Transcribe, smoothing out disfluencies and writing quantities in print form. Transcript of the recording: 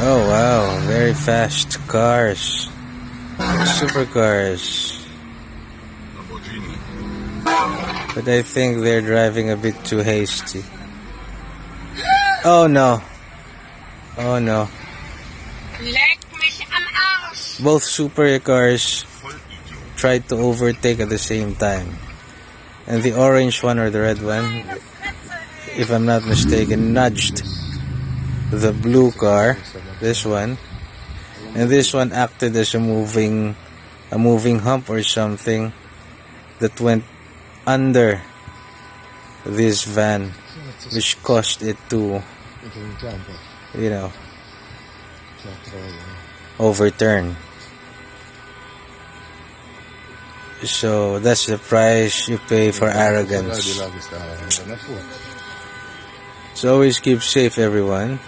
Oh wow, very fast cars. Supercars. But I think they're driving a bit too hasty. Oh no. Oh no. Both supercars tried to overtake at the same time. And the orange one or the red one, if I'm not mistaken, nudged the blue car, this one. And this one acted as a moving hump or something that went under this van, which caused it to, you know, overturn. So that's the price you pay for arrogance. So always keep safe, everyone.